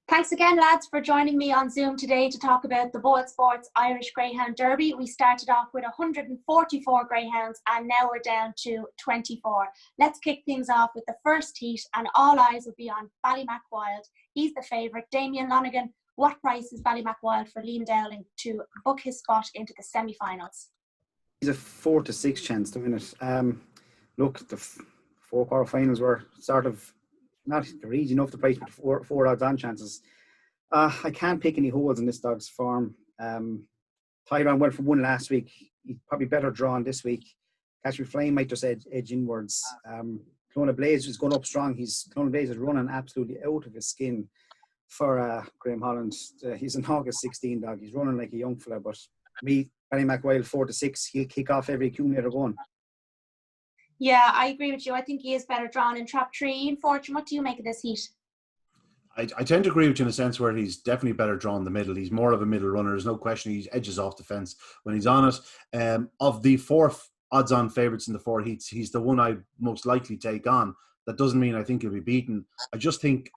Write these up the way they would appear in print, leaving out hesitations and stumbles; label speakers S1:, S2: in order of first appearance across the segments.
S1: Thanks again, lads, for joining me on Zoom today to talk about the BoyleSports Irish Greyhound Derby. We started off with 144 greyhounds and now we're down to 24. Let's kick things off with the first heat, and all eyes will be on Ballymac-Wild. He's the favourite. Damien Lonergan, what price is Ballymac-Wild for Liam Dowling to book his spot into the semi-finals?
S2: He's a 4 to 6 chance to win it. Look, the four quarter-finals were sort of not easy enough to price with four odds-on chances. I can't pick any holes in this dog's form. Tyrone went for one last week. He's probably better drawn this week. Catch Me Flying might just edge inwards. Clona Blaze is going up strong. Clona Blaze is running absolutely out of his skin for Graham Holland. He's an August 16 dog. He's running like a young fella, but me, Ballymac-Wild 4 to 6, he'll kick off every accumulator going.
S1: Yeah, I agree with you. I think he is better drawn in trap 3. Ian Fortune, what do you make of this heat?
S3: I tend to agree with you in a sense where he's definitely better drawn in the middle. He's more of a middle runner. There's no question he edges off the fence when he's on it. Of the four odds-on favourites in the four heats, he's the one I'd most likely take on. That doesn't mean I think he'll be beaten. I just think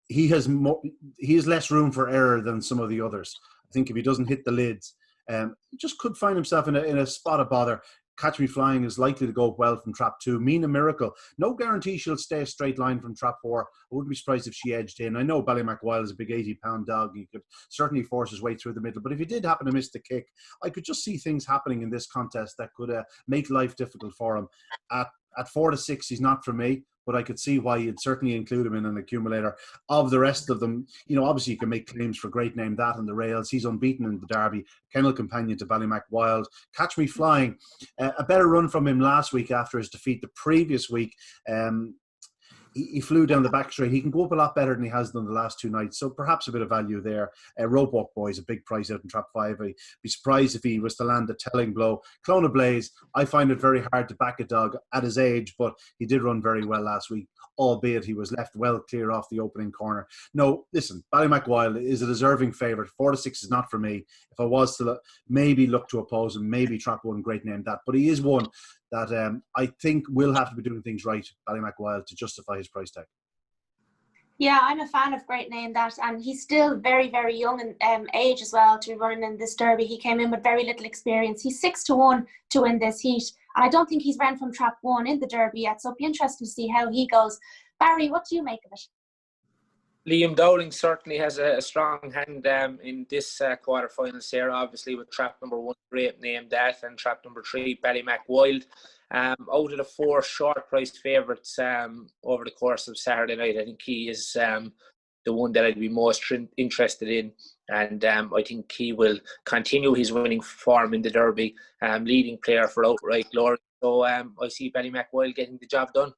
S3: he has less room for error than some of the others. I think if he doesn't hit the lids, he just could find himself in a spot of bother. Catch Me Flying is likely to go well from trap 2. Mina Miracle, no guarantee she'll stay a straight line from trap 4. I wouldn't be surprised if she edged in. I know Ballymac-Wild is a big 80-pound dog. He could certainly force his way through the middle. But if he did happen to miss the kick, I could just see things happening in this contest that could make life difficult for him. At 4 to 6, he's not for me, but I could see why you'd certainly include him in an accumulator. Of the rest of them, obviously you can make claims for great name that on the rails. He's unbeaten in the Derby, kennel companion to Ballymac-Wild. Catch Me Flying, a better run from him last week after his defeat the previous week. He flew down the back straight. He can go up a lot better than he has done the last two nights. So perhaps a bit of value there. Rope Walk Boy is a big price out in trap 5. I'd be surprised if he was to land a telling blow. Clona Blaze, I find it very hard to back a dog at his age, but he did run very well last week, albeit he was left well clear off the opening corner. No, listen, Ballymac-Wild is a deserving favourite. 4 to 6 is not for me. If I was to maybe look to oppose him, maybe trap 1, great name that. But he is one that I think will have to be doing things right, Ballymac-Wild, to justify his price tag.
S1: Yeah, I'm a fan of great name that, and he's still very, very young in age as well to be running in this Derby. He came in with very little experience. He's 6 to 1 to win this heat, and I don't think he's ran from trap 1 in the Derby yet, so it'll be interesting to see how he goes. Barry, what do you make of it?
S4: Liam Dowling certainly has a strong hand in this quarter-finals here, obviously with trap number 1, great name that, and trap number 3, Ballymac-Wild. Out of the 4 short-priced favourites over the course of Saturday night, I think he is the one that I'd be most interested in. And I think he will continue his winning form in the Derby, leading player for outright glory. So I see Ballymac-Wild getting the job done.